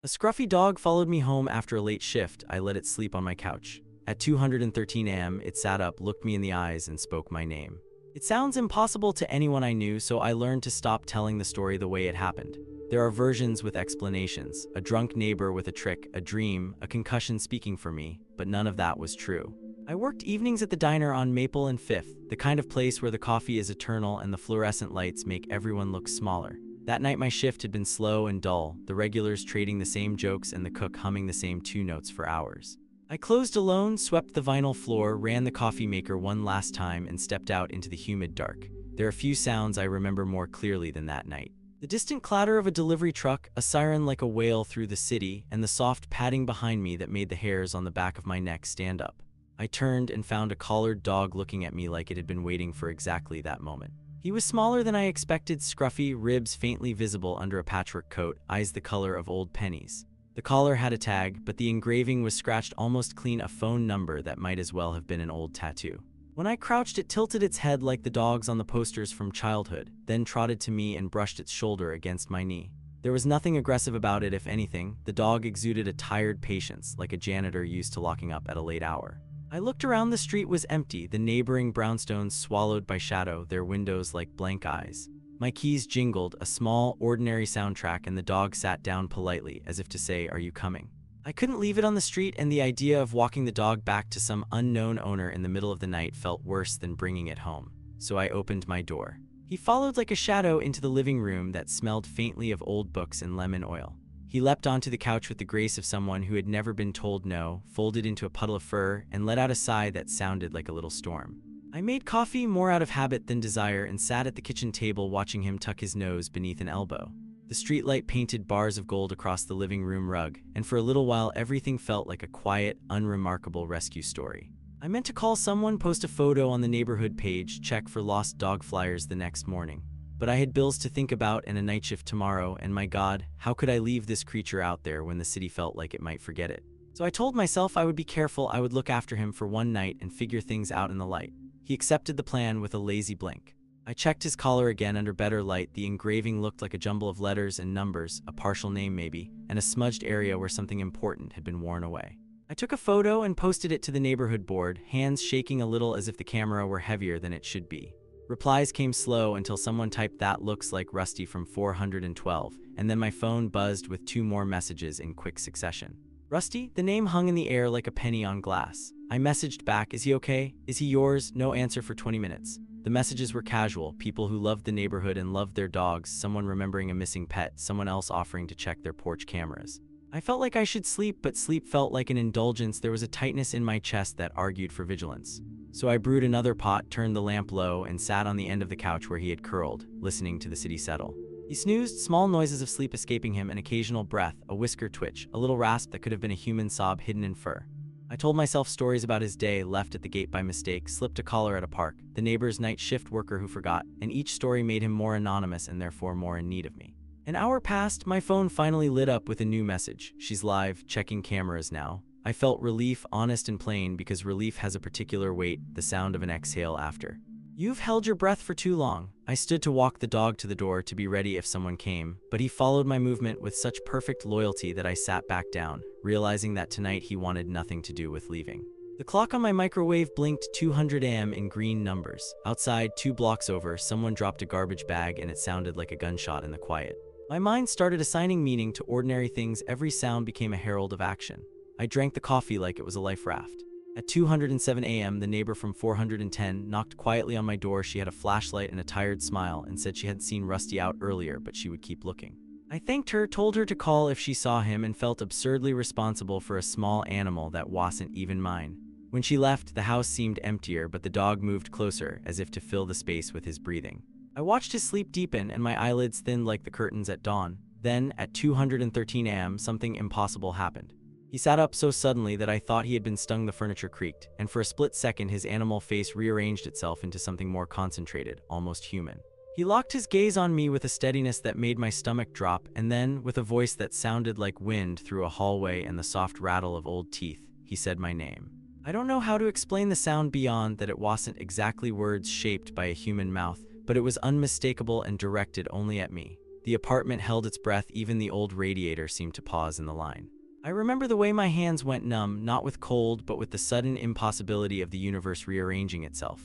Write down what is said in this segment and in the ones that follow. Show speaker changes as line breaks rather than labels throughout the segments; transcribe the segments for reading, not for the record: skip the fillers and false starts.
A scruffy dog followed me home after a late shift. I let it sleep on my couch. At 2:13 a.m., it sat up, looked me in the eyes, and spoke my name. It sounds impossible to anyone I knew, so I learned to stop telling the story the way it happened. There are versions with explanations, a drunk neighbor with a trick, a dream, a concussion speaking for me, but none of that was true. I worked evenings at the diner on Maple and Fifth, the kind of place where the coffee is eternal and the fluorescent lights make everyone look smaller. That night my shift had been slow and dull, the regulars trading the same jokes and the cook humming the same two notes for hours. I closed alone, swept the vinyl floor, ran the coffee maker one last time, and stepped out into the humid dark. There are few sounds I remember more clearly than that night. The distant clatter of a delivery truck, a siren like a wail through the city, and the soft padding behind me that made the hairs on the back of my neck stand up. I turned and found a collared dog looking at me like it had been waiting for exactly that moment. He was smaller than I expected, scruffy, ribs faintly visible under a patchwork coat, eyes the color of old pennies. The collar had a tag, but the engraving was scratched almost clean, a phone number that might as well have been an old tattoo. When I crouched, it tilted its head like the dogs on the posters from childhood, then trotted to me and brushed its shoulder against my knee. There was nothing aggressive about it, if anything. The dog exuded a tired patience, like a janitor used to locking up at a late hour. I looked around. The street was empty, the neighboring brownstones swallowed by shadow, their windows like blank eyes. My keys jingled, a small, ordinary soundtrack, and the dog sat down politely, as if to say, "Are you coming?" I couldn't leave it on the street, and the idea of walking the dog back to some unknown owner in the middle of the night felt worse than bringing it home. So I opened my door. He followed like a shadow into the living room that smelled faintly of old books and lemon oil. He leapt onto the couch with the grace of someone who had never been told no, folded into a puddle of fur, and let out a sigh that sounded like a little storm. I made coffee more out of habit than desire and sat at the kitchen table watching him tuck his nose beneath an elbow. The streetlight painted bars of gold across the living room rug, and for a little while everything felt like a quiet, unremarkable rescue story. I meant to call someone, post a photo on the neighborhood page, check for lost dog flyers the next morning. But I had bills to think about and a night shift tomorrow, and my God, how could I leave this creature out there when the city felt like it might forget it? So I told myself I would be careful, I would look after him for one night and figure things out in the light. He accepted the plan with a lazy blink. I checked his collar again under better light. The engraving looked like a jumble of letters and numbers, a partial name maybe, and a smudged area where something important had been worn away. I took a photo and posted it to the neighborhood board, hands shaking a little as if the camera were heavier than it should be. Replies came slow until someone typed, "That looks like Rusty from 412, and then my phone buzzed with two more messages in quick succession. Rusty? The name hung in the air like a penny on glass. I messaged back, "Is he okay? Is he yours?" No answer for 20 minutes. The messages were casual, people who loved the neighborhood and loved their dogs, someone remembering a missing pet, someone else offering to check their porch cameras. I felt like I should sleep, but sleep felt like an indulgence. There was a tightness in my chest that argued for vigilance. So I brewed another pot, turned the lamp low, and sat on the end of the couch where he had curled, listening to the city settle. He snoozed, small noises of sleep escaping him, an occasional breath, a whisker twitch, a little rasp that could have been a human sob hidden in fur. I told myself stories about his day, left at the gate by mistake, slipped a collar at a park, the neighbor's night shift worker who forgot, and each story made him more anonymous and therefore more in need of me. An hour passed, my phone finally lit up with a new message. "She's live, checking cameras now." I felt relief, honest and plain, because relief has a particular weight, the sound of an exhale after. "You've held your breath for too long." I stood to walk the dog to the door to be ready if someone came, but he followed my movement with such perfect loyalty that I sat back down, realizing that tonight he wanted nothing to do with leaving. The clock on my microwave blinked 200 a.m. in green numbers. Outside, 2 blocks over, someone dropped a garbage bag and it sounded like a gunshot in the quiet. My mind started assigning meaning to ordinary things. Every sound became a herald of action. I drank the coffee like it was a life raft. At 207 a.m., the neighbor from 410 knocked quietly on my door. She had a flashlight and a tired smile and said she hadn't seen Rusty out earlier, but she would keep looking. I thanked her, told her to call if she saw him, and felt absurdly responsible for a small animal that wasn't even mine. When she left, the house seemed emptier, but the dog moved closer, as if to fill the space with his breathing. I watched his sleep deepen, and my eyelids thinned like the curtains at dawn. Then, at 213 a.m., something impossible happened. He sat up so suddenly that I thought he had been stung. The furniture creaked, and for a split second his animal face rearranged itself into something more concentrated, almost human. He locked his gaze on me with a steadiness that made my stomach drop, and then, with a voice that sounded like wind through a hallway and the soft rattle of old teeth, he said my name. I don't know how to explain the sound beyond that it wasn't exactly words shaped by a human mouth, but it was unmistakable and directed only at me. The apartment held its breath, even the old radiator seemed to pause in the line. I remember the way my hands went numb, not with cold, but with the sudden impossibility of the universe rearranging itself.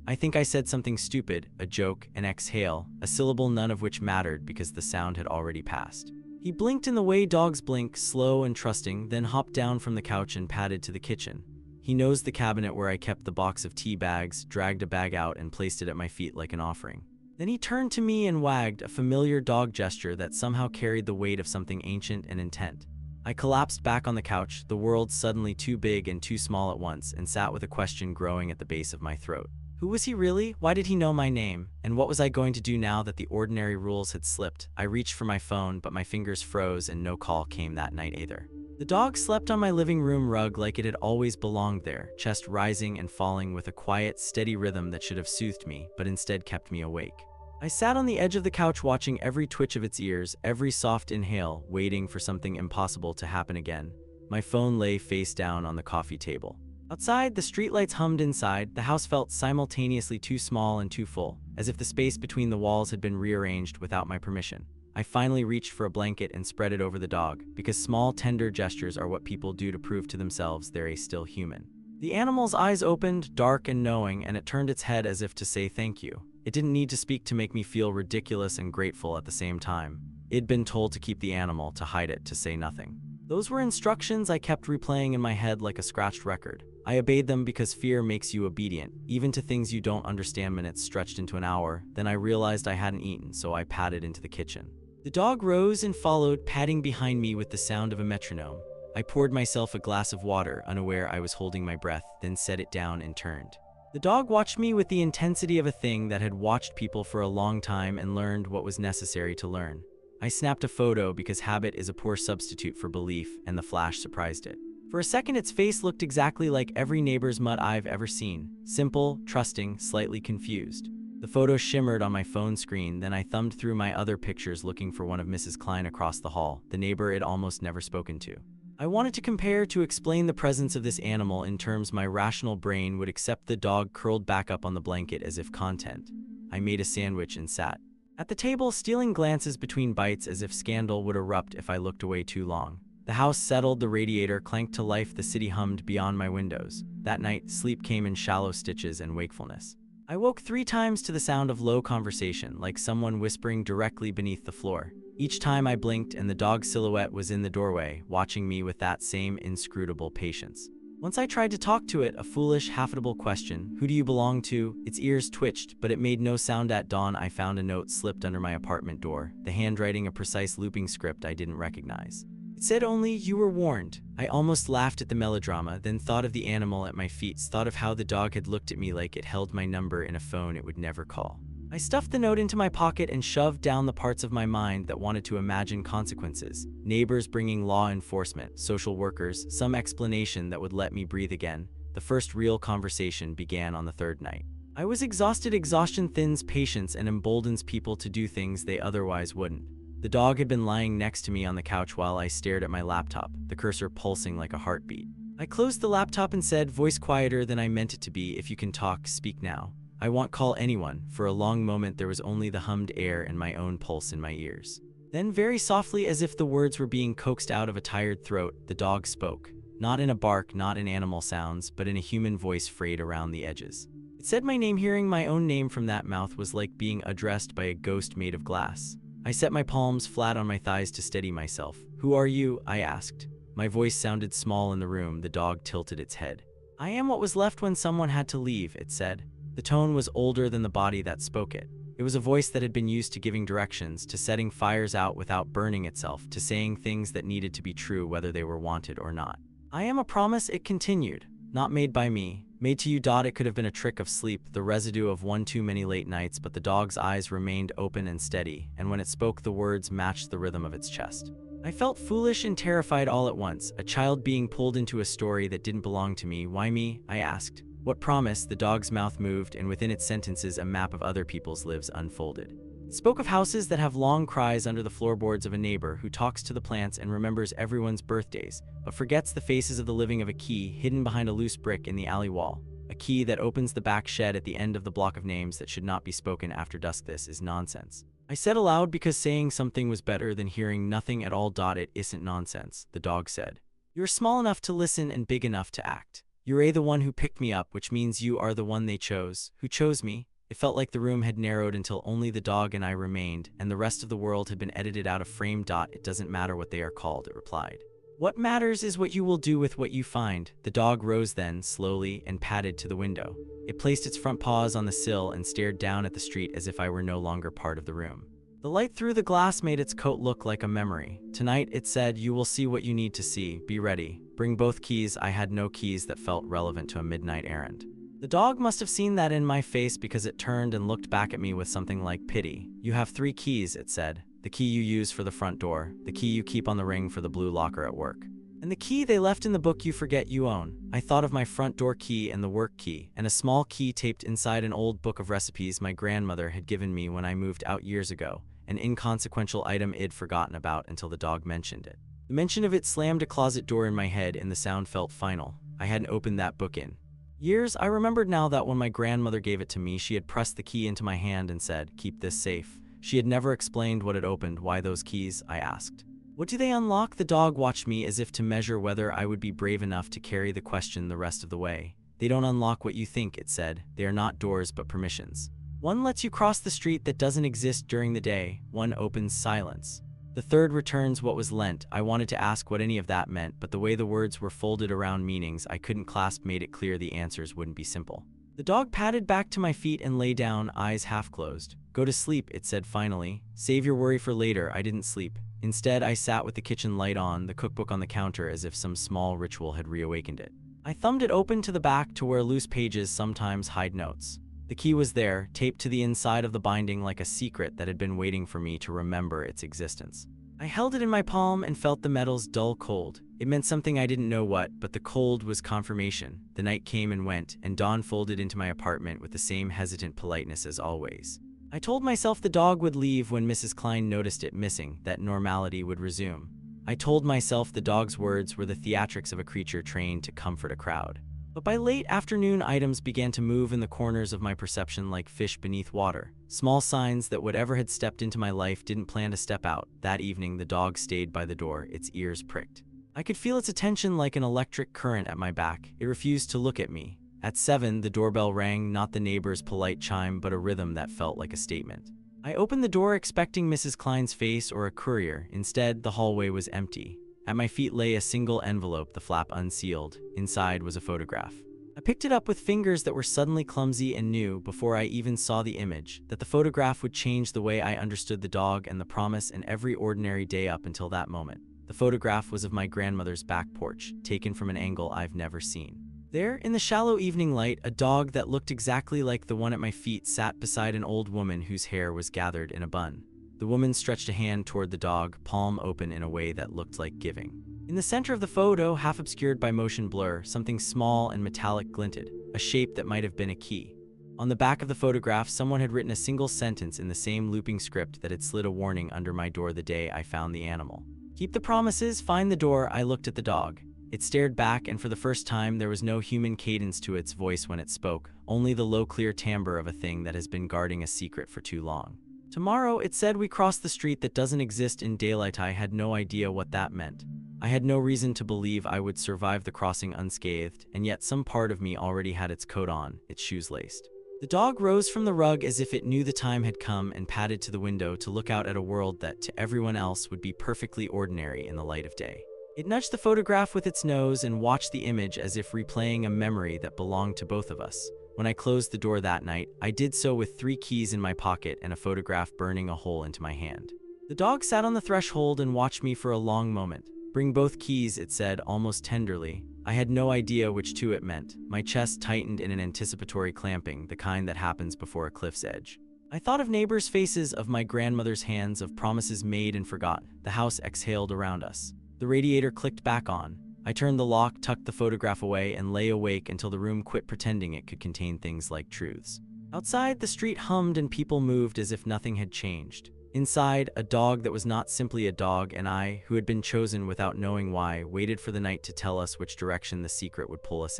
I think I said something stupid, a joke, an exhale, a syllable none of which mattered because the sound had already passed. He blinked in the way dogs blink, slow and trusting, then hopped down from the couch and padded to the kitchen. He nosed the cabinet where I kept the box of tea bags, dragged a bag out and placed it at my feet like an offering. Then he turned to me and wagged, a familiar dog gesture that somehow carried the weight of something ancient and intent. I collapsed back on the couch, the world suddenly too big and too small at once, and sat with a question growing at the base of my throat. Who was he really? Why did he know my name? And what was I going to do now that the ordinary rules had slipped? I reached for my phone, but my fingers froze and no call came that night either. The dog slept on my living room rug like it had always belonged there, chest rising and falling with a quiet, steady rhythm that should have soothed me, but instead kept me awake. I sat on the edge of the couch watching every twitch of its ears, every soft inhale, waiting for something impossible to happen again. My phone lay face down on the coffee table. Outside, the streetlights hummed inside. The house felt simultaneously too small and too full, as if the space between the walls had been rearranged without my permission. I finally reached for a blanket and spread it over the dog, because small, tender gestures are what people do to prove to themselves they're still human. The animal's eyes opened, dark and knowing, and it turned its head as if to say thank you. It didn't need to speak to make me feel ridiculous and grateful at the same time. It'd been told to keep the animal, to hide it, to say nothing. Those were instructions I kept replaying in my head like a scratched record. I obeyed them because fear makes you obedient, even to things you don't understand. Minutes stretched into an hour, then I realized I hadn't eaten, so I padded into the kitchen. The dog rose and followed, padding behind me with the sound of a metronome. I poured myself a glass of water, unaware I was holding my breath, then set it down and turned. The dog watched me with the intensity of a thing that had watched people for a long time and learned what was necessary to learn. I snapped a photo because habit is a poor substitute for belief, and the flash surprised it. For a second, its face looked exactly like every neighbor's mutt I've ever seen. Simple, trusting, slightly confused. The photo shimmered on my phone screen, then I thumbed through my other pictures looking for one of Mrs. Klein across the hall, the neighbor I'd almost never spoken to. I wanted to compare, to explain the presence of this animal in terms my rational brain would accept. The dog curled back up on the blanket as if content. I made a sandwich and sat at the table, stealing glances between bites as if scandal would erupt if I looked away too long. The house settled, the radiator clanked to life, the city hummed beyond my windows. That night, sleep came in shallow stitches and wakefulness. I woke 3 times to the sound of low conversation, like someone whispering directly beneath the floor. Each time I blinked and the dog's silhouette was in the doorway, watching me with that same inscrutable patience. Once I tried to talk to it, a foolish, half-audible question, "Who do you belong to?" Its ears twitched, but it made no sound. At dawn, I found a note slipped under my apartment door, the handwriting a precise looping script I didn't recognize. It said only, "You were warned." I almost laughed at the melodrama, then thought of the animal at my feet, thought of how the dog had looked at me like it held my number in a phone it would never call. I stuffed the note into my pocket and shoved down the parts of my mind that wanted to imagine consequences. Neighbors bringing law enforcement, social workers, some explanation that would let me breathe again. The first real conversation began on the 3rd night. I was exhausted. Exhaustion thins patience and emboldens people to do things they otherwise wouldn't. The dog had been lying next to me on the couch while I stared at my laptop, the cursor pulsing like a heartbeat. I closed the laptop and said, voice quieter than I meant it to be, "If you can talk, speak now. I won't call anyone." For a long moment there was only the hummed air and my own pulse in my ears. Then very softly, as if the words were being coaxed out of a tired throat, the dog spoke. Not in a bark, not in animal sounds, but in a human voice frayed around the edges. It said my name. Hearing my own name from that mouth was like being addressed by a ghost made of glass. I set my palms flat on my thighs to steady myself. "Who are you?" I asked. My voice sounded small in the room. The dog tilted its head. "I am what was left when someone had to leave," it said. The tone was older than the body that spoke it. It was a voice that had been used to giving directions, to setting fires out without burning itself, to saying things that needed to be true whether they were wanted or not. "I am a promise," it continued. "Not made by me. Made to you. It could have been a trick of sleep, the residue of one too many late nights," but the dog's eyes remained open and steady, and when it spoke the words matched the rhythm of its chest. I felt foolish and terrified all at once, a child being pulled into a story that didn't belong to me. "Why me?" I asked. "What promise?" The dog's mouth moved, and within its sentences a map of other people's lives unfolded. It spoke of houses that have long cries under the floorboards, of a neighbor who talks to the plants and remembers everyone's birthdays, but forgets the faces of the living, of a key hidden behind a loose brick in the alley wall, a key that opens the back shed at the end of the block, of names that should not be spoken after dusk. This is nonsense. I said aloud because saying something was better than hearing nothing at all. It isn't nonsense, the dog said. You're small enough to listen and big enough to act. You're the one who picked me up, which means you are the one they chose. Who chose me? It felt like the room had narrowed until only the dog and I remained, and the rest of the world had been edited out of frame. It doesn't matter what they are called, it replied. What matters is what you will do with what you find. The dog rose then, slowly, and padded to the window. It placed its front paws on the sill and stared down at the street as if I were no longer part of the room. The light through the glass made its coat look like a memory. Tonight, it said, you will see what you need to see. Be ready. Bring both keys. I had no keys that felt relevant to a midnight errand. The dog must have seen that in my face because it turned and looked back at me with something like pity. You have 3 keys, it said. The key you use for the front door, the key you keep on the ring for the blue locker at work, and the key they left in the book you forget you own. I thought of my front door key and the work key, and a small key taped inside an old book of recipes my grandmother had given me when I moved out years ago, an inconsequential item I'd forgotten about until the dog mentioned it. The mention of it slammed a closet door in my head and the sound felt final. I hadn't opened that book in years. I remembered now that when my grandmother gave it to me, she had pressed the key into my hand and said, keep this safe. She had never explained what it opened. Why those keys? I asked. What do they unlock? The dog watched me as if to measure whether I would be brave enough to carry the question the rest of the way. They don't unlock what you think, it said. They are not doors but permissions. One lets you cross the street that doesn't exist during the day. One opens silence. The third returns what was lent. I wanted to ask what any of that meant, but the way the words were folded around meanings I couldn't clasp made it clear the answers wouldn't be simple. The dog padded back to my feet and lay down, eyes half closed. Go to sleep, it said finally. Save your worry for later. I didn't sleep. Instead, I sat with the kitchen light on, the cookbook on the counter as if some small ritual had reawakened it. I thumbed it open to the back to where loose pages sometimes hide notes. The key was there, taped to the inside of the binding like a secret that had been waiting for me to remember its existence. I held it in my palm and felt the metal's dull cold. It meant something I didn't know what, but the cold was confirmation. The night came and went, and dawn folded into my apartment with the same hesitant politeness as always. I told myself the dog would leave when Mrs. Klein noticed it missing, that normality would resume. I told myself the dog's words were the theatrics of a creature trained to comfort a crowd. But by late afternoon, items began to move in the corners of my perception like fish beneath water. Small signs that whatever had stepped into my life didn't plan to step out. That evening, the dog stayed by the door, its ears pricked. I could feel its attention like an electric current at my back. It refused to look at me. At 7, the doorbell rang, not the neighbor's polite chime, but a rhythm that felt like a statement. I opened the door expecting Mrs. Klein's face or a courier. Instead, the hallway was empty. At my feet lay a single envelope, the flap unsealed. Inside was a photograph. I picked it up with fingers that were suddenly clumsy and knew, before I even saw the image, that the photograph would change the way I understood the dog and the promise in every ordinary day up until that moment. The photograph was of my grandmother's back porch, taken from an angle I've never seen. There, in the shallow evening light, a dog that looked exactly like the one at my feet sat beside an old woman whose hair was gathered in a bun. The woman stretched a hand toward the dog, palm open in a way that looked like giving. In the center of the photo, half obscured by motion blur, something small and metallic glinted, a shape that might have been a key. On the back of the photograph, someone had written a single sentence in the same looping script that had slid a warning under my door the day I found the animal. Keep the promises, find the door. I looked at the dog. It stared back, and for the first time there was no human cadence to its voice when it spoke, only the low, clear timbre of a thing that has been guarding a secret for too long. Tomorrow, it said, we cross the street that doesn't exist in daylight. I had no idea what that meant. I had no reason to believe I would survive the crossing unscathed, and yet some part of me already had its coat on, its shoes laced. The dog rose from the rug as if it knew the time had come and padded to the window to look out at a world that, to everyone else, would be perfectly ordinary in the light of day. It nudged the photograph with its nose and watched the image as if replaying a memory that belonged to both of us. When I closed the door that night, I did so with 3 keys in my pocket and a photograph burning a hole into my hand. The dog sat on the threshold and watched me for a long moment. Bring both keys, it said, almost tenderly. I had no idea which two it meant. My chest tightened in an anticipatory clamping, the kind that happens before a cliff's edge. I thought of neighbors' faces, of my grandmother's hands, of promises made and forgot. The house exhaled around us. The radiator clicked back on. I turned the lock, tucked the photograph away, and lay awake until the room quit pretending it could contain things like truths. Outside, the street hummed and people moved as if nothing had changed. Inside, a dog that was not simply a dog, and I, who had been chosen without knowing why, waited for the night to tell us which direction the secret would pull us in.